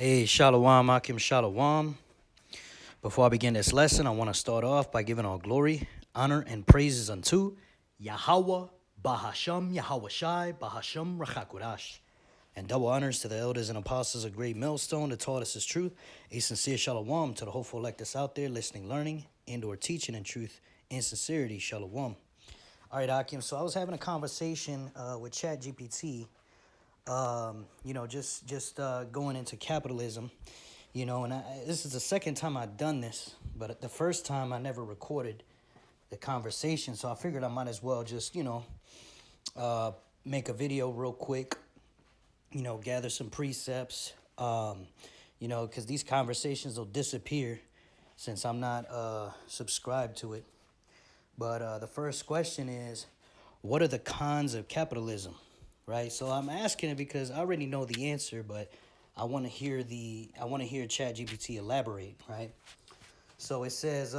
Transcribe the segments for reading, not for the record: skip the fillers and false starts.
Hey, Shalom, Akim Shalom. Before I begin this lesson, I want to start off by giving all glory, honor, and praises unto Yahweh, Bahasham, Yahweh Shai, Bahasham, Rachakodash. And double honors to the elders and apostles of Great Millstone that taught us his truth. A sincere Shalom to the hopeful electors out there listening, learning, and or teaching in truth and sincerity. Shalom. All right, Akim, so I was having a conversation with ChatGPT, just going into capitalism, and this is the second time I've done this, but the first time I never recorded the conversation, so I figured I might as well just, make a video real quick, gather some precepts, because these conversations will disappear since I'm not subscribed to it. But the first question is, what are the cons of capitalism? Right? So I'm asking it because I already know the answer, but I want to hear ChatGPT elaborate, right? So it says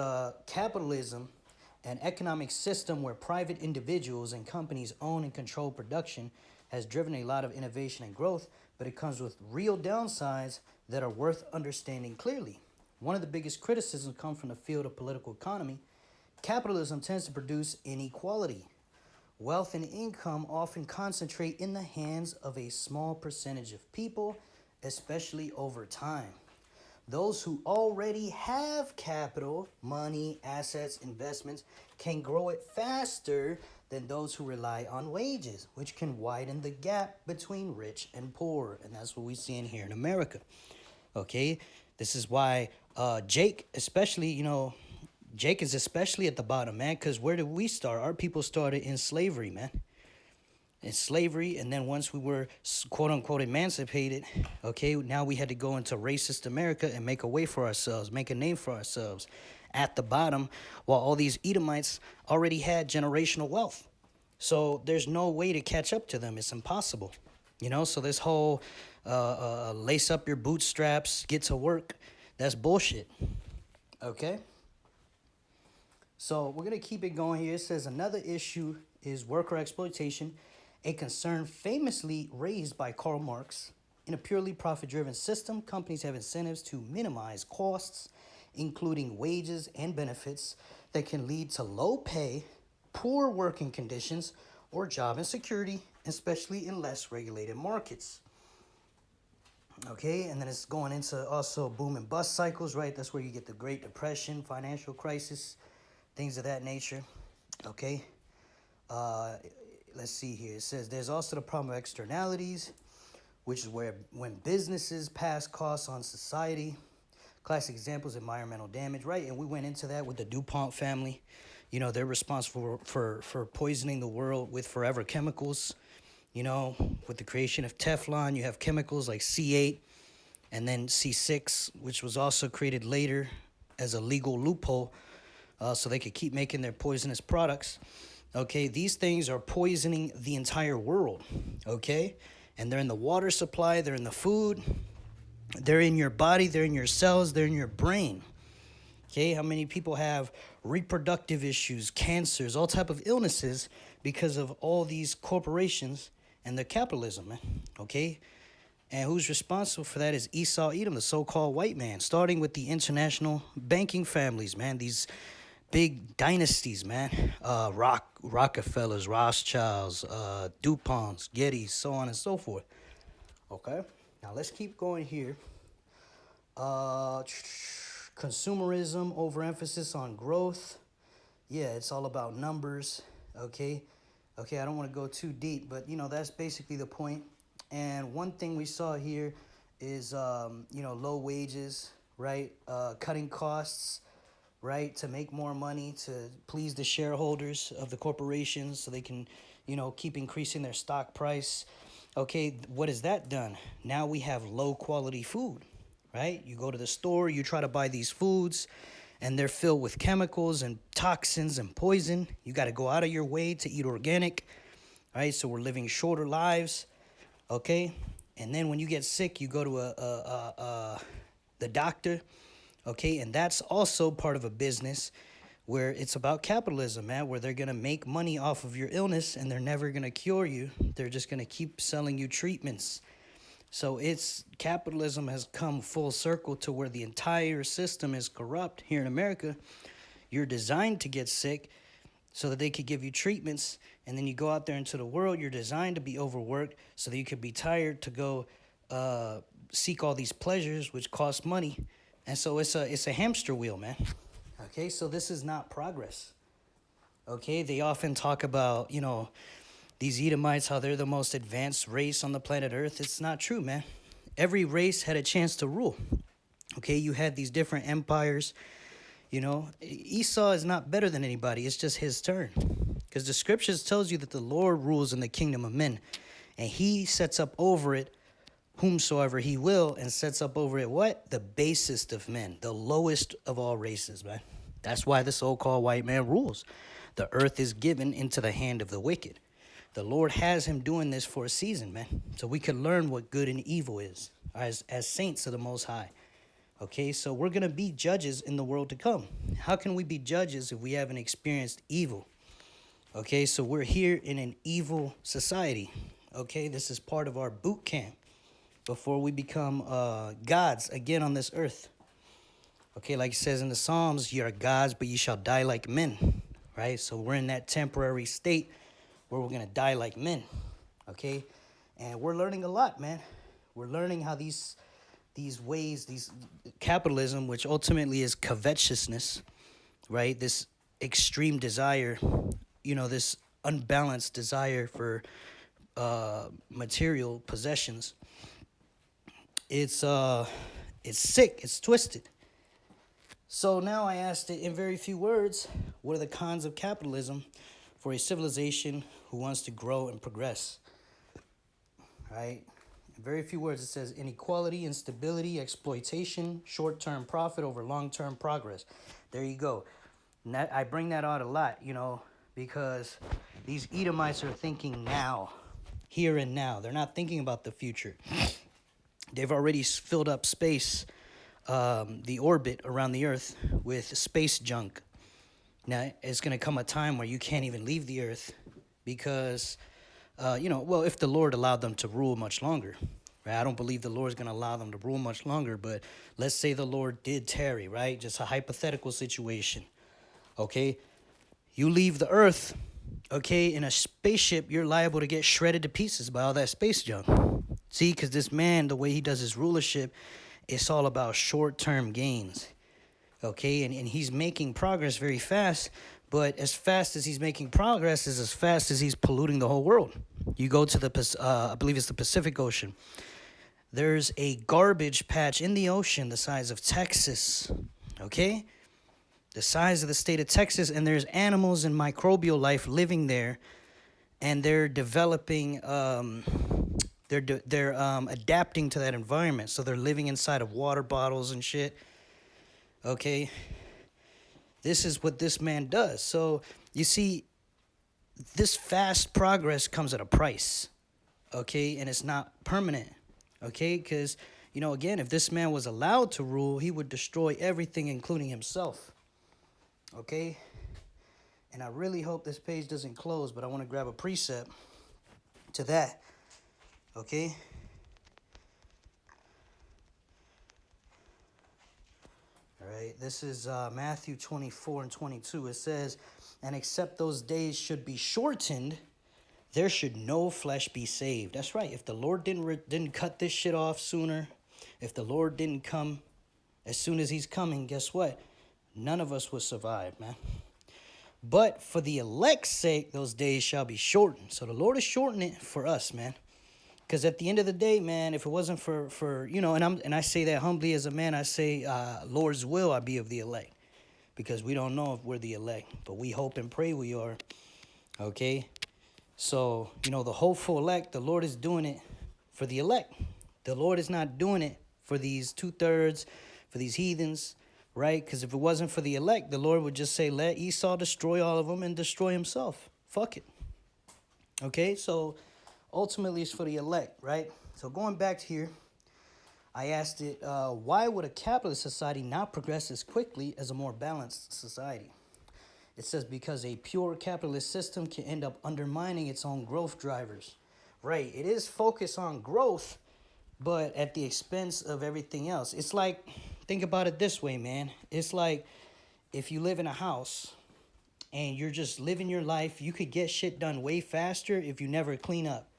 capitalism, an economic system where private individuals and companies own and control production, has driven a lot of innovation and growth, but it comes with real downsides that are worth understanding clearly. One of the biggest criticisms comes from the field of political economy. Capitalism tends to produce inequality. Wealth and income often concentrate in the hands of a small percentage of people, especially over time. Those who already have capital, money, assets, investments, can grow it faster than those who rely on wages, which can widen the gap between rich and poor. And that's what we're seeing here in America. Okay? This is why Jake, especially, Jake is especially at the bottom, man, because where did we start? Our people started in slavery, man. In slavery, and then once we were quote-unquote emancipated, okay, now we had to go into racist America and make a way for ourselves, make a name for ourselves at the bottom, while all these Edomites already had generational wealth. So there's no way to catch up to them. It's impossible. So this whole lace up your bootstraps, get to work, that's bullshit. Okay? So we're going to keep it going here. It says another issue is worker exploitation, a concern famously raised by Karl Marx. In a purely profit-driven system, companies have incentives to minimize costs, including wages and benefits, that can lead to low pay, poor working conditions, or job insecurity, especially in less regulated markets. Okay, and then it's going into also boom and bust cycles, right? That's where you get the Great Depression, financial crisis, things of that nature. Okay, let's see here. It says there's also the problem of externalities, which is where when businesses pass costs on society. Classic examples: environmental damage, right? And we went into that with the DuPont family. They're responsible for poisoning the world with forever chemicals. With the creation of Teflon, you have chemicals like C8 and then C6, which was also created later as a legal loophole. So they could keep making their poisonous products. Okay, these things are poisoning the entire world. Okay, and they're in the water supply, they're in the food, they're in your body, they're in your cells, they're in your brain. Okay, how many people have reproductive issues, cancers, all type of illnesses because of all these corporations and their capitalism, man? Okay, and who's responsible for that is Esau Edom, the so-called white man, starting with the international banking families, man. These big dynasties, man. Rockefellers, Rothschilds, DuPonts, Gettys, so on and so forth. Okay, now let's keep going here. Consumerism, overemphasis on growth. Yeah, it's all about numbers. Okay, I don't want to go too deep, but that's basically the point. And one thing we saw here is low wages, right? Cutting costs, right, to make more money, to please the shareholders of the corporations so they can, keep increasing their stock price. Okay, what has that done? Now we have low quality food, right? You go to the store, you try to buy these foods, and they're filled with chemicals and toxins and poison. You got to go out of your way to eat organic, right? So we're living shorter lives, okay? And then when you get sick, you go to the doctor. Okay, and that's also part of a business where it's about capitalism, man, where they're going to make money off of your illness and they're never going to cure you. They're just going to keep selling you treatments. So it's capitalism has come full circle to where the entire system is corrupt here in America. You're designed to get sick so that they could give you treatments, and then you go out there into the world. You're designed to be overworked so that you could be tired to go seek all these pleasures, which cost money. And so it's a hamster wheel, man. Okay, so this is not progress. Okay, they often talk about, these Edomites, how they're the most advanced race on the planet Earth. It's not true, man. Every race had a chance to rule. Okay, you had these different empires. Esau is not better than anybody. It's just his turn. Because the scriptures tells you that the Lord rules in the kingdom of men. And he sets up over it whomsoever he will, and sets up over it what? The basest of men, the lowest of all races, man. That's why the so-called white man rules. The earth is given into the hand of the wicked. The Lord has him doing this for a season, man. So we could learn what good and evil is as saints of the Most High. Okay, so we're going to be judges in the world to come. How can we be judges if we haven't experienced evil? Okay, so we're here in an evil society. Okay, this is part of our boot camp before we become gods again on this earth. Okay, like it says in the Psalms, you are gods, but you shall die like men. Right, so we're in that temporary state where we're going to die like men. Okay, and we're learning a lot, man. We're learning how these ways, these capitalism, which ultimately is covetousness, right? This extreme desire, this unbalanced desire for material possessions. It's sick. It's twisted. So now I asked it in very few words, what are the cons of capitalism for a civilization who wants to grow and progress? Right? In very few words, it says inequality, instability, exploitation, short-term profit over long-term progress. There you go. And I bring that out a lot, because these Edomites are thinking now, here and now. They're not thinking about the future. They've already filled up space, the orbit around the earth, with space junk. Now, it's going to come a time where you can't even leave the earth because, if the Lord allowed them to rule much longer. Right? I don't believe the Lord's going to allow them to rule much longer, but let's say the Lord did tarry, right? Just a hypothetical situation. Okay? You leave the earth, okay, in a spaceship, you're liable to get shredded to pieces by all that space junk. See, because this man, the way he does his rulership, it's all about short-term gains. Okay, and he's making progress very fast, but as fast as he's making progress is as fast as he's polluting the whole world. You go to I believe it's the Pacific Ocean. There's a garbage patch in the ocean the size of Texas, okay? The size of the state of Texas, and there's animals and microbial life living there, and they're developing, they're adapting to that environment, so they're living inside of water bottles and shit. Okay, this is what this man does. So you see, this fast progress comes at a price, okay, and it's not permanent, okay, because, again, if this man was allowed to rule, he would destroy everything, including himself, okay, and I really hope this page doesn't close, but I want to grab a precept to that, okay. All right, this is Matthew 24 and 22. It says, and except those days should be shortened, there should no flesh be saved. That's right. If the Lord didn't cut this shit off sooner, if the Lord didn't come as soon as he's coming, guess what? None of us would survive, man. But for the elect's sake, those days shall be shortened. So the Lord is shortening it for us, man. Because at the end of the day, man, if it wasn't for and I say that humbly as a man, I say, Lord's will, I be of the elect. Because we don't know if we're the elect, but we hope and pray we are, okay? So, the hopeful elect, the Lord is doing it for the elect. The Lord is not doing it for these 2/3, for these heathens, right? Because if it wasn't for the elect, the Lord would just say, let Esau destroy all of them and destroy himself. Fuck it. Okay, so ultimately it's for the elect, right? So going back here, I asked it, why would a capitalist society not progress as quickly as a more balanced society? It says because a pure capitalist system can end up undermining its own growth drivers. Right, it is focused on growth, but at the expense of everything else. It's like, think about it this way, man. It's like if you live in a house and you're just living your life, you could get shit done way faster if you never clean up.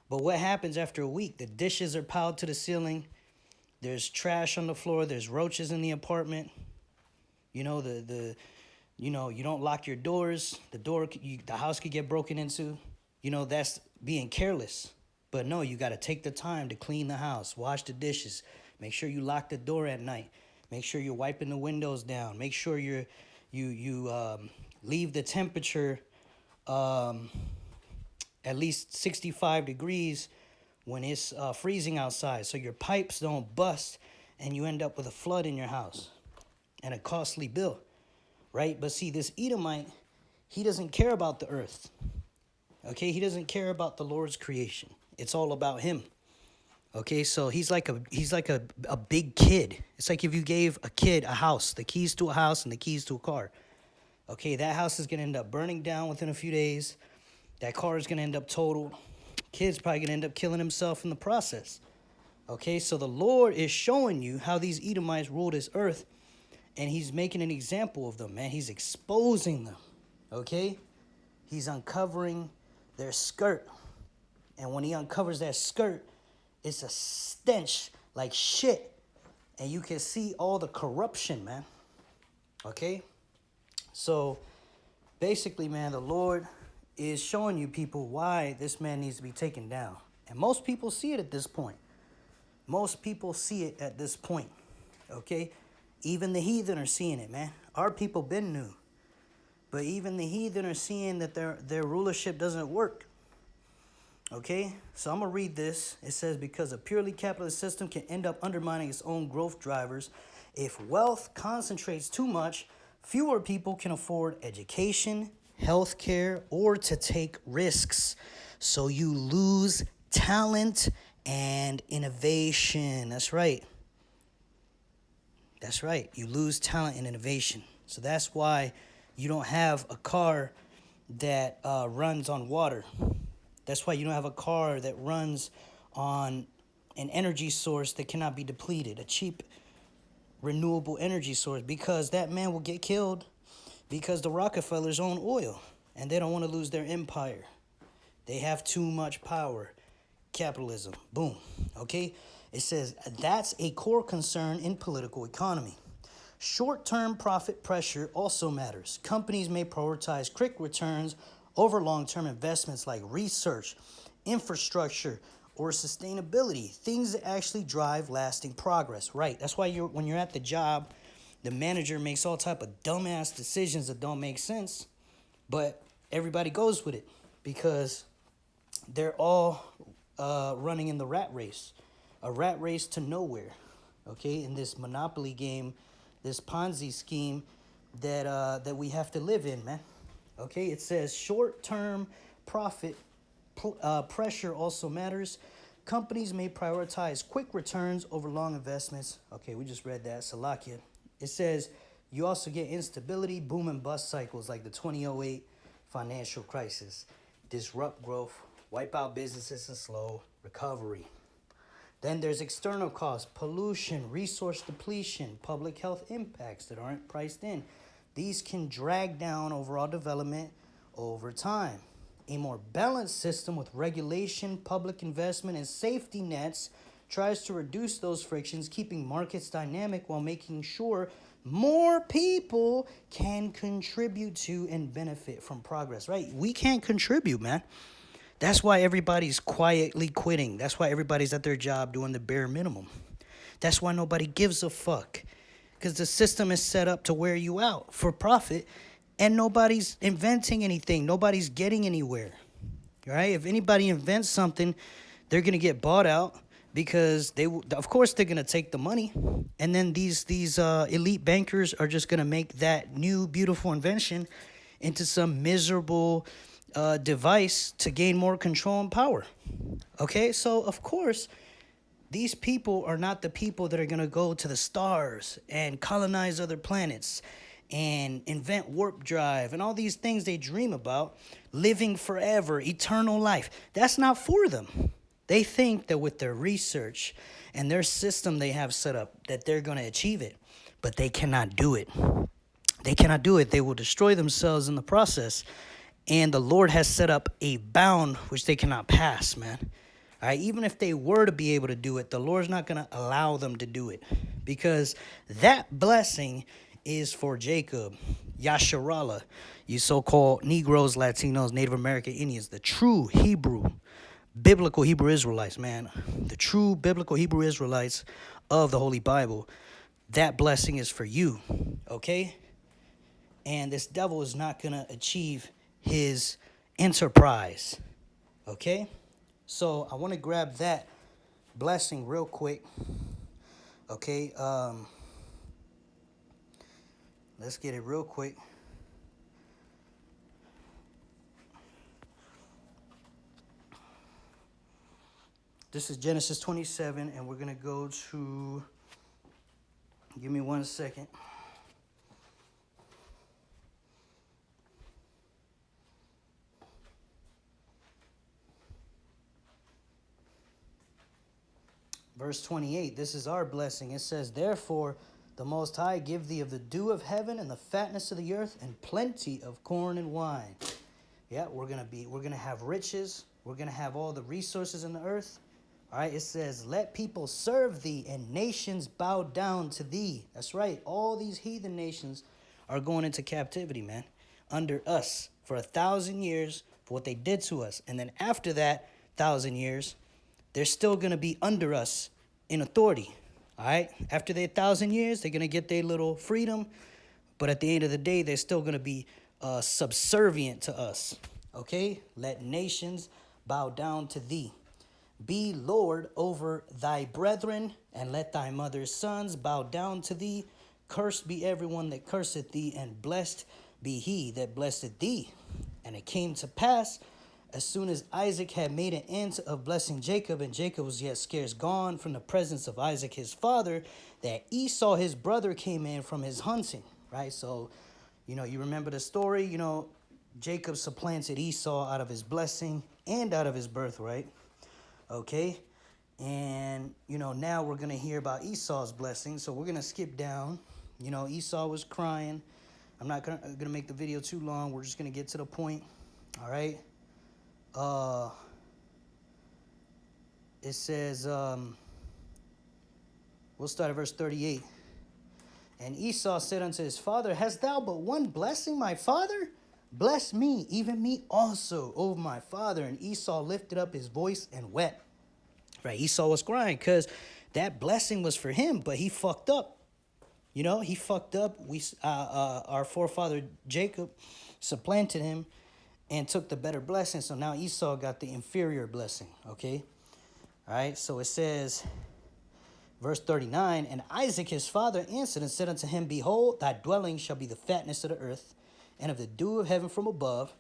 But what happens after a week? The dishes are piled to the ceiling. There's trash on the floor. There's roaches in the apartment. You know, you don't lock your doors. The house could get broken into. You know, that's being careless. But no, you got to take the time to clean the house, wash the dishes, make sure you lock the door at night, make sure you're wiping the windows down, make sure you leave the temperature at least 65 degrees when it's freezing outside, so your pipes don't bust and you end up with a flood in your house and a costly bill, right? But see, this Edomite, he doesn't care about the earth, okay? He doesn't care about the Lord's creation. It's all about him, okay? So he's like a big kid. It's like if you gave a kid a house, the keys to a house and the keys to a car. Okay, that house is going to end up burning down within a few days. That car is going to end up totaled. Kid's probably going to end up killing himself in the process. Okay, so the Lord is showing you how these Edomites rule this earth, and he's making an example of them, man. He's exposing them, okay? He's uncovering their skirt. And when he uncovers that skirt, it's a stench like shit. And you can see all the corruption, man. Okay? So, basically, man, the Lord is showing you people why this man needs to be taken down. And most people see it at this point. Most people see it at this point. Okay? Even the heathen are seeing it, man. Our people been new. But even the heathen are seeing that their rulership doesn't work. Okay, so I'm going to read this. It says, because a purely capitalist system can end up undermining its own growth drivers. If wealth concentrates too much, fewer people can afford education, healthcare, or to take risks. So you lose talent and innovation. That's right. That's right. You lose talent and innovation. So that's why you don't have a car that runs on water. That's why you don't have a car that runs on an energy source that cannot be depleted, a cheap, renewable energy source, because that man will get killed because the Rockefellers own oil, and they don't want to lose their empire. They have too much power. Capitalism. Boom. Okay? It says, that's a core concern in political economy. Short-term profit pressure also matters. Companies may prioritize quick returns over long-term investments like research, infrastructure, or sustainability, things that actually drive lasting progress. Right. That's why when you're at the job, the manager makes all type of dumbass decisions that don't make sense, but everybody goes with it because they're all running in the rat race, a rat race to nowhere. Okay, in this monopoly game, this Ponzi scheme that we have to live in, man. Okay, it says short-term profit pressure also matters. Companies may prioritize quick returns over long investments. Okay, we just read that, Salakia. It says you also get instability, boom and bust cycles like the 2008 financial crisis, disrupt growth, wipe out businesses and slow recovery. Then there's external costs, pollution, resource depletion, public health impacts that aren't priced in. These can drag down overall development over time. A more balanced system with regulation, public investment, and safety nets tries to reduce those frictions, keeping markets dynamic while making sure more people can contribute to and benefit from progress, right? We can't contribute, man. That's why everybody's quietly quitting. That's why everybody's at their job doing the bare minimum. That's why nobody gives a fuck. Because the system is set up to wear you out for profit, and nobody's inventing anything. Nobody's getting anywhere, right? If anybody invents something, they're going to get bought out because of course, they're going to take the money. And then these elite bankers are just going to make that new, beautiful invention into some miserable device to gain more control and power. Okay, so of course, these people are not the people that are going to go to the stars and colonize other planets and invent warp drive and all these things they dream about, living forever, eternal life. That's not for them. They think that with their research and their system they have set up that they're going to achieve it, but they cannot do it. They cannot do it. They will destroy themselves in the process. And the Lord has set up a bound which they cannot pass, man. All right, even if they were to be able to do it, the Lord's not going to allow them to do it, because that blessing is for Jacob, Yasharallah, you so-called Negroes, Latinos, Native American Indians, the true Hebrew, biblical Hebrew Israelites, man, the true biblical Hebrew Israelites of the Holy Bible. That blessing is for you, okay? And this devil is not going to achieve his enterprise, okay? So I want to grab that blessing real quick, okay? Let's get it real quick. This is Genesis 27, and we're going to go to, give me 1 second. Verse 28, this is our blessing. It says, therefore, the Most High give thee of the dew of heaven and the fatness of the earth and plenty of corn and wine. Yeah, we're going to have riches. We're going to have all the resources in the earth. All right, it says, let people serve thee and nations bow down to thee. That's right. All these heathen nations are going into captivity, man, under us for 1,000 years for what they did to us. And then after that 1,000 years, they're still going to be under us in authority. All right. After their 1,000 years, they're going to get their little freedom. But at the end of the day, they're still going to be subservient to us. Okay. Let nations bow down to thee. Be Lord over thy brethren, and let thy mother's sons bow down to thee. Cursed be everyone that curseth thee, and blessed be he that blesseth thee. And it came to pass, as soon as Isaac had made an end of blessing Jacob, and Jacob was yet scarce gone from the presence of Isaac his father, that Esau his brother came in from his hunting, right? So, you remember the story, Jacob supplanted Esau out of his blessing and out of his birthright, okay? And, now we're going to hear about Esau's blessing, so we're going to skip down. Esau was crying. I'm not going to make the video too long. We're just going to get to the point, all right? It says, we'll start at verse 38. And Esau said unto his father, hast thou but one blessing, my father? Bless me, even me also, O my father. And Esau lifted up his voice and wept. Right, Esau was crying because that blessing was for him, but he fucked up. He fucked up. Our forefather Jacob supplanted him and took the better blessing. So now Esau got the inferior blessing, okay? All right, so it says, verse 39, and Isaac his father answered and said unto him, behold, thy dwelling shall be the fatness of the earth, and of the dew of heaven from above,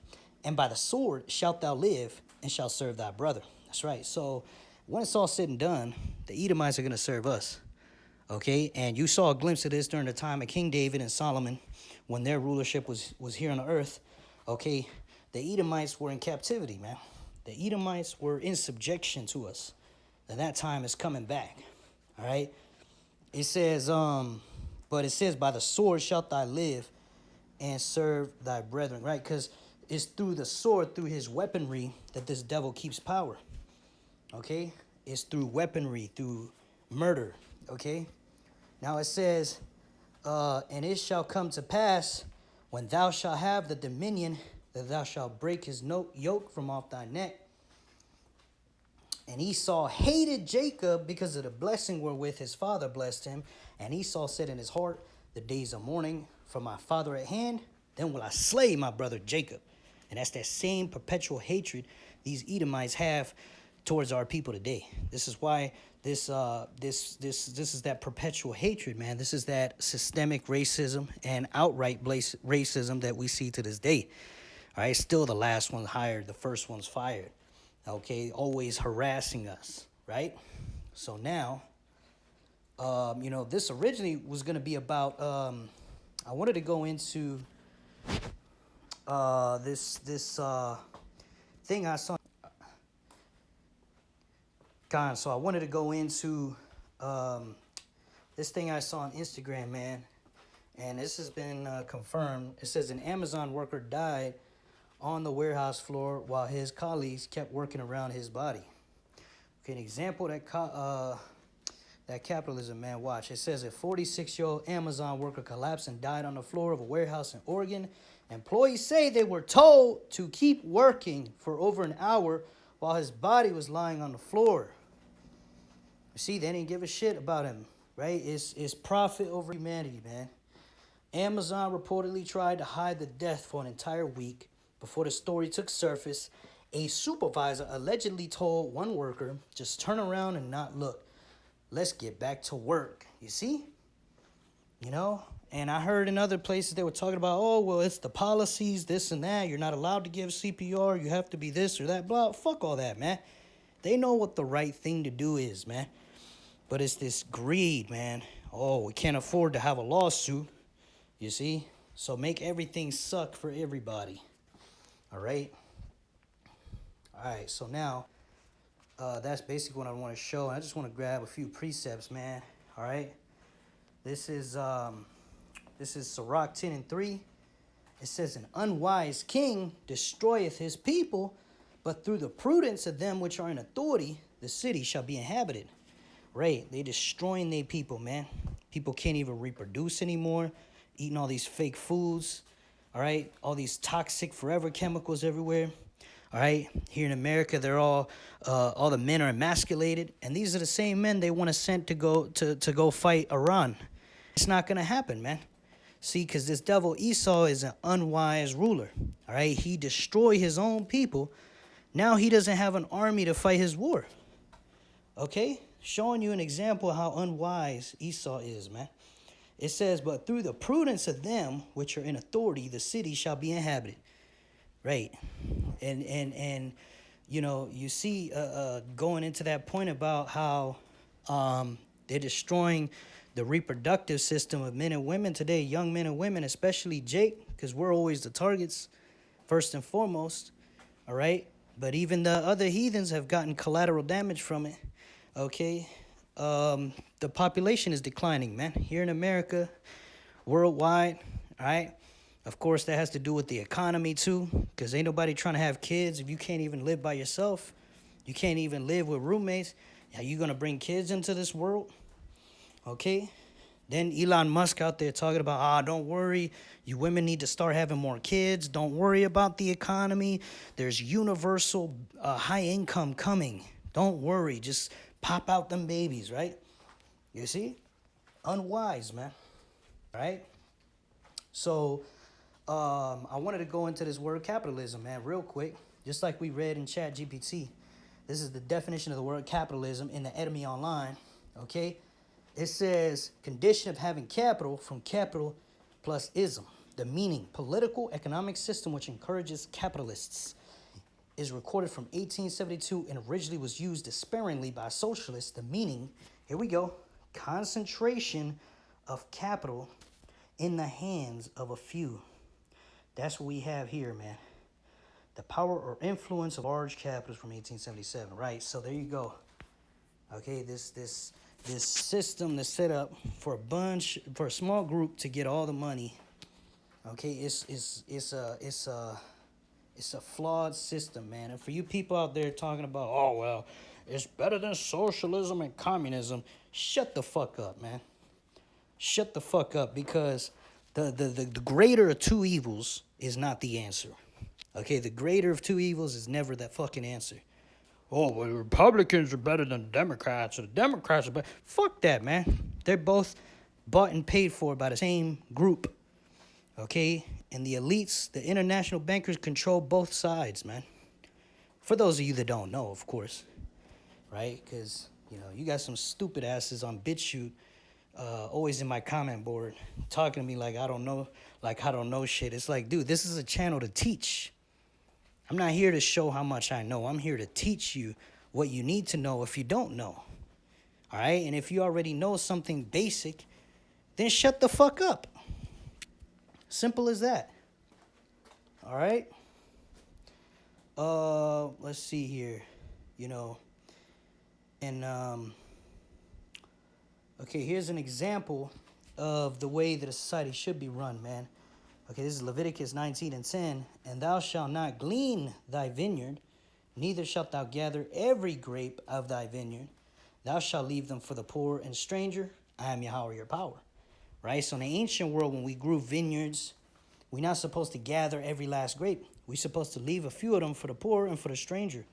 and by the sword shalt thou live, and shalt serve thy brother. That's right. So when it's all said and done, the Edomites are going to serve us, okay? And you saw a glimpse of this during the time of King David and Solomon, when their rulership was here on the earth, okay? The Edomites were in captivity, man. The Edomites were in subjection to us. And that time is coming back, all right? It says, but it says, by the sword shalt thou live and serve thy brethren, right? Because it's through the sword, through his weaponry, that this devil keeps power, okay? It's through weaponry, through murder, okay? Now it says, and it shall come to pass, when thou shalt have the dominion, that thou shalt break his yoke from off thy neck. And Esau hated Jacob because of the blessing wherewith his father blessed him. And Esau said in his heart, the days of mourning for my father at hand, then will I slay my brother Jacob. And that's that same perpetual hatred these Edomites have towards our people today. This is why this is that perpetual hatred, man. This is that systemic racism and outright racism that we see to this day. All right, still the last one's hired, the first one's fired. Okay, always harassing us, right? So now, this originally was going to be about, I wanted to go into this thing I saw. So I wanted to go into um, this thing I saw on Instagram, man, and this has been confirmed. It says an Amazon worker died on the warehouse floor while his colleagues kept working around his body. Okay, an example that capitalism, man. Watch. It says a 46-year-old Amazon worker collapsed and died on the floor of a warehouse in Oregon. Employees say they were told to keep working for over an hour while his body was lying on the floor. You see, they didn't give a shit about him, right? It's profit over humanity, man. Amazon reportedly tried to hide the death for an entire week before the story took surface. A supervisor allegedly told one worker, just turn around and not look. Let's get back to work. You see? You know? And I heard in other places they were talking about, oh, well, it's the policies, this and that. You're not allowed to give CPR. You have to be this or that. Blah. Fuck all that, man. They know what the right thing to do is, man. But it's this greed, man. Oh, we can't afford to have a lawsuit. You see? So make everything suck for everybody. All right? All right, so now that's basically what I want to show. I just want to grab a few precepts, man. All right? This is Sirach 10 and 3. It says, an unwise king destroyeth his people, but through the prudence of them which are in authority, the city shall be inhabited. Right? They destroying their people, man. People can't even reproduce anymore, eating all these fake foods. All right? All these toxic forever chemicals everywhere. All right? Here in America, they're all the men are emasculated, and these are the same men they want to send to go fight Iran. It's not gonna happen, man. See, because this devil Esau is an unwise ruler. All right? He destroyed his own people. Now he doesn't have an army to fight his war. Okay? Showing you an example of how unwise Esau is, man. It says, but through the prudence of them which are in authority, the city shall be inhabited. Right. And you know, you see going into that point about how they're destroying the reproductive system of men and women today, young men and women, especially Jake, because we're always the targets, first and foremost. All right? But even the other heathens have gotten collateral damage from it. Okay? The population is declining, man. Here in America, worldwide, all right? Of course, that has to do with the economy, too, because ain't nobody trying to have kids if you can't even live by yourself. You can't even live with roommates. Are you going to bring kids into this world? Okay? Then Elon Musk out there talking about, don't worry, you women need to start having more kids. Don't worry about the economy. There's universal high income coming. Don't worry, just pop out them babies, right? You see? Unwise, man. Right? So I wanted to go into this word capitalism, man, real quick. Just like we read in Chat GPT. This is the definition of the word capitalism in the Enemy Online. Okay? It says, condition of having capital from capital plus ism. The meaning, political economic system which encourages capitalists, is recorded from 1872 and originally was used sparingly by socialists. The meaning, here we go, concentration of capital in the hands of a few. That's what we have here, man. The power or influence of large capitals from 1877, right? So there you go. Okay, this system that's set up for a small group to get all the money. Okay, it's a flawed system, man. And for you people out there talking about, oh well, it's better than socialism and communism, shut the fuck up, man. Shut the fuck up, because the greater of two evils is not the answer. Okay, the greater of two evils is never that fucking answer. Oh, well, the Republicans are better than the Democrats, or the Democrats are better. Fuck that, man. They're both bought and paid for by the same group. Okay? And the elites, the international bankers, control both sides, man. For those of you that don't know, of course. Right? Because, you know, you got some stupid asses on BitChute always in my comment board talking to me like I don't know shit. It's like, dude, this is a channel to teach. I'm not here to show how much I know. I'm here to teach you what you need to know if you don't know. All right? And if you already know something basic, then shut the fuck up. Simple as that. All right? Let's see here. You know, And okay, here's an example of the way that a society should be run, man. Okay, this is Leviticus 19:10. And thou shalt not glean thy vineyard, neither shalt thou gather every grape of thy vineyard. Thou shalt leave them for the poor and stranger. I am Yahweh your power. Right? So in the ancient world, when we grew vineyards, we're not supposed to gather every last grape. We're supposed to leave a few of them for the poor and for the stranger.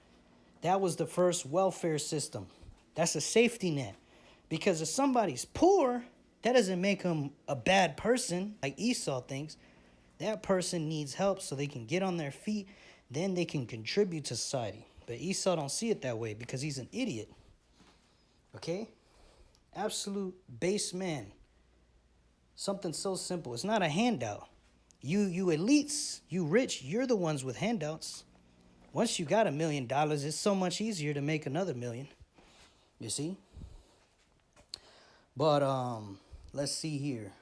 That was the first welfare system. That's a safety net. Because if somebody's poor, that doesn't make them a bad person, like Esau thinks. That person needs help so they can get on their feet. Then they can contribute to society. But Esau don't see it that way because he's an idiot. Okay? Absolute base man. Something so simple. It's not a handout. You elites, you rich, you're the ones with handouts. Once you got $1 million, it's so much easier to make another million. You see? But let's see here.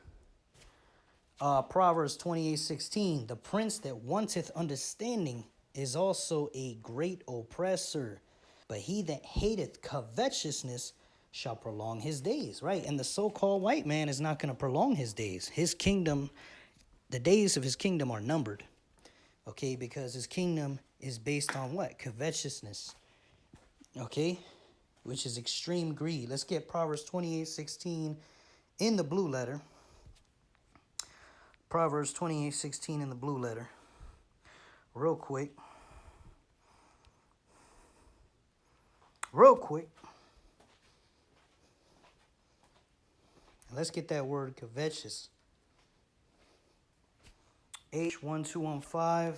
Proverbs 28:16. The prince that wanteth understanding is also a great oppressor, but he that hateth covetousness shall prolong his days. Right? And the so-called white man is not going to prolong his days. His kingdom, the days of his kingdom are numbered. Okay, because his kingdom is based on what? Covetousness. Okay, which is extreme greed. Let's get Proverbs 28:16 in the blue letter. Proverbs 28:16 in the blue letter. Real quick. Let's get that word covetous. H1215.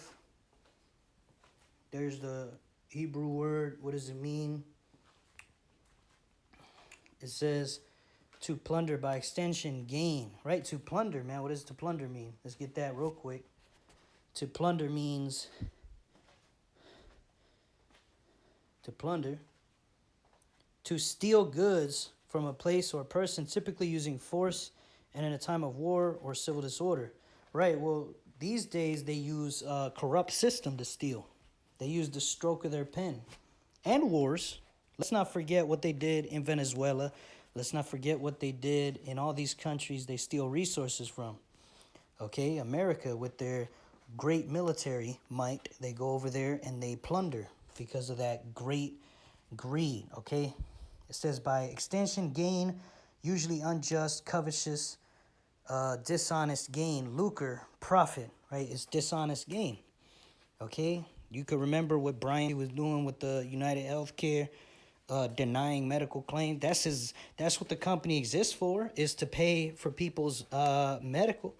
There's the Hebrew word. What does it mean? It says to plunder, by extension, gain. Right? To plunder, man. What does to plunder mean? Let's get that real quick. To plunder means to plunder. To steal goods from a place or person, typically using force and in a time of war or civil disorder. Right, well, these days they use a corrupt system to steal. They use the stroke of their pen. And wars. Let's not forget what they did in Venezuela. Let's not forget what they did in all these countries they steal resources from. Okay, America, with their great military might, they go over there and they plunder because of that great greed, okay? It says by extension, gain, usually unjust, covetous, dishonest gain, lucre, profit, right? It's dishonest gain, okay? You could remember what Brian was doing with the United Healthcare, denying medical claims. That's what the company exists for, is to pay for people's medical.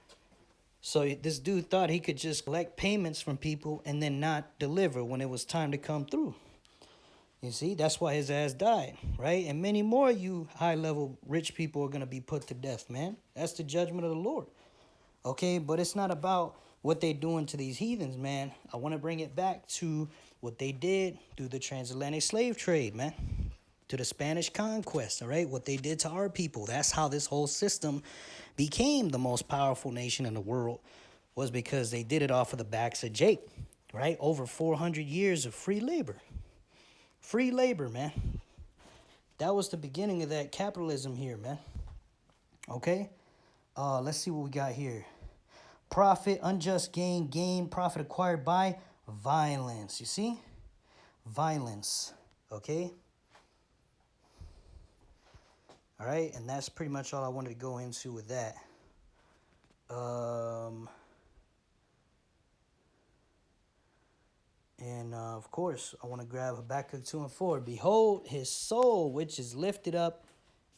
So this dude thought he could just collect payments from people and then not deliver when it was time to come through. You see, that's why his ass died, right? And many more you high-level rich people are going to be put to death, man. That's the judgment of the Lord. Okay, but it's not about what they're doing to these heathens, man. I want to bring it back to what they did through the transatlantic slave trade, man. To the Spanish conquest, all right? What they did to our people. That's how this whole system became the most powerful nation in the world, was because they did it off of the backs of Jake, right? Over 400 years of free labor. Free labor, man. That was the beginning of that capitalism here, man. Okay? Let's see what we got here. Profit, unjust gain, profit acquired by violence. You see? Violence. Okay? All right, and that's pretty much all I wanted to go into with that. Of course, I want to grab Habakkuk 2 and 4. Behold, his soul, which is lifted up,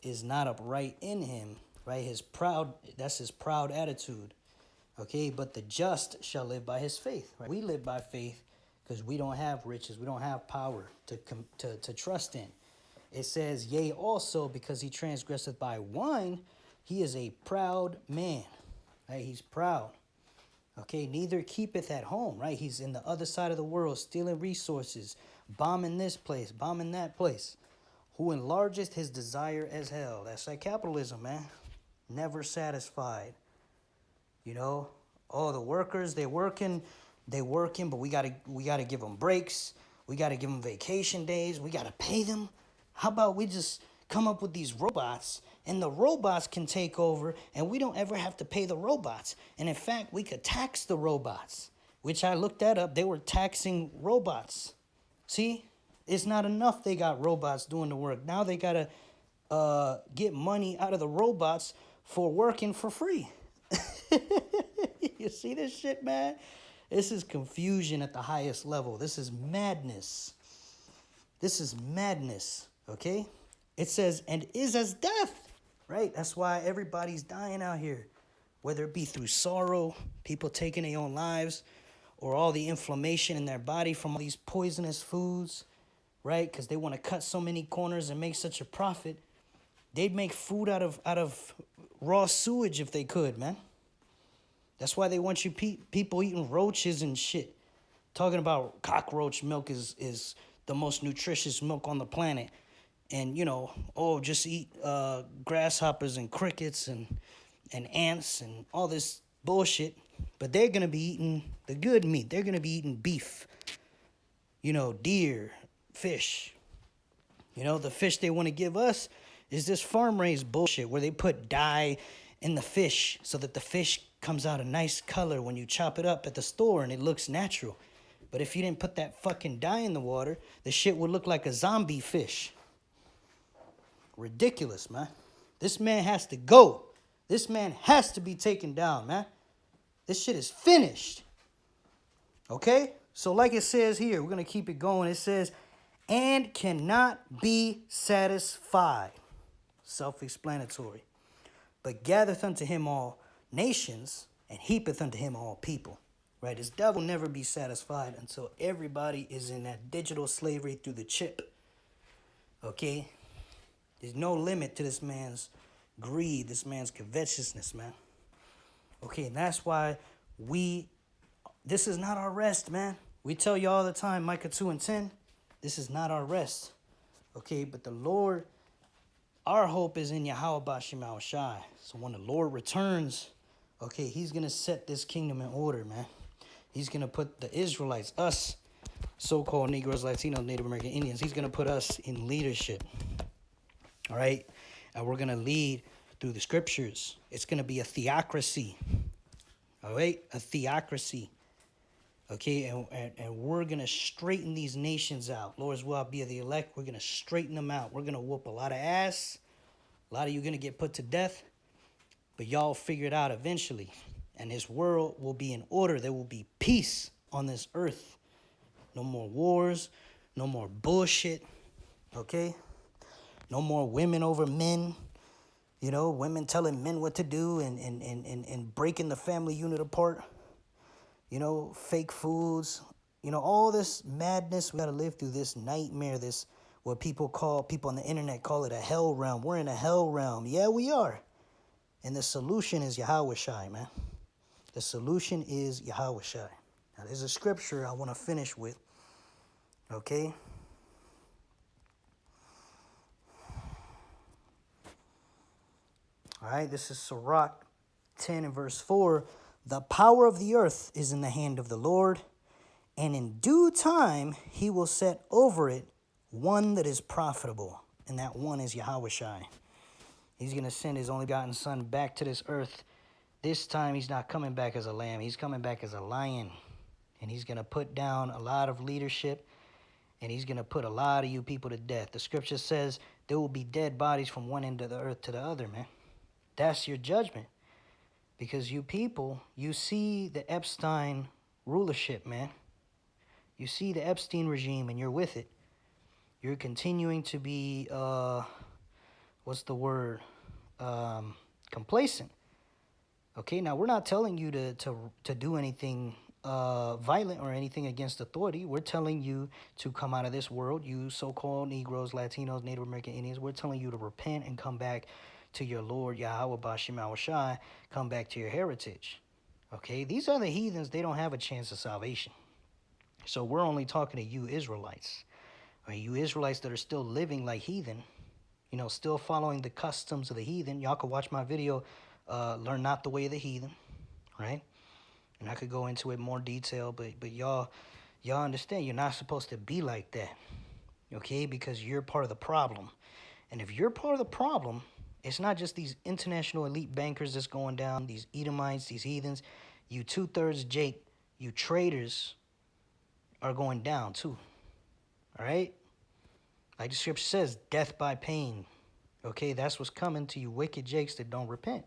is not upright in him. Right? That's his proud attitude. Okay, but the just shall live by his faith. Right? We live by faith because we don't have riches. We don't have power to trust in. It says, yea, also, because he transgresseth by wine, he is a proud man. Right? He's proud. Okay, neither keepeth at home. Right? He's in the other side of the world, stealing resources, bombing this place, bombing that place. Who enlargeth his desire as hell. That's like capitalism, man. Never satisfied. You know, oh, the workers, they working, but we gotta give them breaks. We gotta give them vacation days. We gotta pay them. How about we just come up with these robots and the robots can take over and we don't ever have to pay the robots. And in fact, we could tax the robots, which I looked that up. They were taxing robots. See, it's not enough they got robots doing the work. Now they got to get money out of the robots for working for free. You see this shit, man? This is confusion at the highest level. This is madness. This is madness, okay? It says, and is as death, right? That's why everybody's dying out here, whether it be through sorrow, people taking their own lives, or all the inflammation in their body from all these poisonous foods, right? Because they want to cut so many corners and make such a profit. They'd make food out of raw sewage if they could, man. That's why they want you people eating roaches and shit. Talking about cockroach milk is the most nutritious milk on the planet. And, you know, just eat grasshoppers and crickets and ants and all this bullshit. But they're going to be eating the good meat. They're going to be eating beef, you know, deer, fish. You know, the fish they want to give us is this farm-raised bullshit where they put dye in the fish so that the fish comes out a nice color when you chop it up at the store and it looks natural. But if you didn't put that fucking dye in the water, the shit would look like a zombie fish. Ridiculous, man. This man has to go. This man has to be taken down, man. This shit is finished. Okay? So like it says here, we're going to keep it going. It says, and cannot be satisfied. Self-explanatory. But gathereth unto him all nations, and heapeth unto him all people. Right? This devil will never be satisfied until everybody is in that digital slavery through the chip. Okay? There's no limit to this man's greed, this man's covetousness, man. Okay, and that's why this is not our rest, man. We tell you all the time, Micah 2:10, this is not our rest. Okay, but the Lord, our hope is in Yahweh Bashim Shai. So when the Lord returns, okay, he's going to set this kingdom in order, man. He's going to put the Israelites, us, so-called Negroes, Latinos, Native American Indians, he's going to put us in leadership. All right? And we're going to lead through the scriptures. It's going to be a theocracy. All right? A theocracy. Okay? And we're going to straighten these nations out. Lord's will be of the elect. We're going to straighten them out. We're going to whoop a lot of ass. A lot of you are going to get put to death. But y'all figure it out eventually. And this world will be in order. There will be peace on this earth. No more wars. No more bullshit. Okay? No more women over men. You know, women telling men what to do and breaking the family unit apart. You know, fake foods. You know, all this madness. We got to live through this nightmare. This, what people on the internet call it a hell realm. We're in a hell realm. Yeah, we are. And the solution is Yahweh Shai, man. The solution is Yahweh Shai. Now, there's a scripture I want to finish with. Okay? All right, this is Sirach 10 and verse 4. The power of the earth is in the hand of the Lord, and in due time he will set over it one that is profitable, and that one is Yahweh Shai. He's going to send his only begotten son back to this earth. This time he's not coming back as a lamb. He's coming back as a lion, and he's going to put down a lot of leadership, and he's going to put a lot of you people to death. The scripture says there will be dead bodies from one end of the earth to the other, man. That's your judgment. Because you people, you see the Epstein rulership, man. You see the Epstein regime and you're with it. You're continuing to be, what's the word? Complacent. Okay, now we're not telling you to do anything violent or anything against authority. We're telling you to come out of this world, you so-called Negroes, Latinos, Native American Indians. We're telling you to repent and come back to your Lord, Yahweh Bashim Shai, come back to your heritage. Okay, these other heathens, they don't have a chance of salvation. So we're only talking to you Israelites. I mean, you Israelites that are still living like heathen, you know, still following the customs of the heathen. Y'all could watch my video, Learn Not the Way of the Heathen, right? And I could go into it more detail, but y'all understand you're not supposed to be like that, okay? Because you're part of the problem. And if you're part of the problem, it's not just these international elite bankers that's going down, these Edomites, these heathens. You 2/3 Jake, you traitors are going down too. All right? Like the scripture says, death by pain. Okay, that's what's coming to you wicked Jakes that don't repent.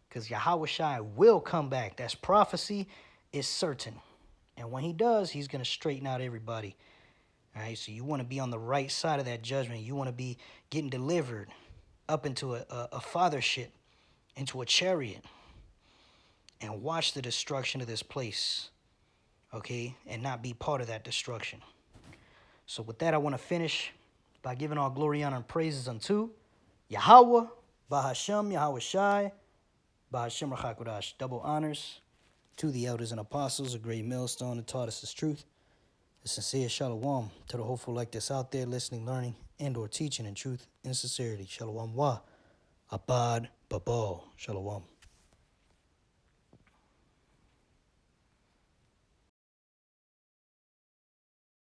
Because Yahweh Shai will come back. That's prophecy. It's certain. And when he does, he's going to straighten out everybody. All right, so you want to be on the right side of that judgment. You want to be getting delivered up into a fathership, into a chariot, and watch the destruction of this place, okay, and not be part of that destruction. So with that, I want to finish by giving all glory, honor, and praises unto Yahweh, Bahashem, Yahweh Shai, Bahashem Rachakodash. Double honors to the elders and apostles, a great millstone that taught us this truth. A sincere shalom to the hopeful like this out there listening, learning, and or teaching in truth and sincerity. Shalom wa abad babal. Shalom.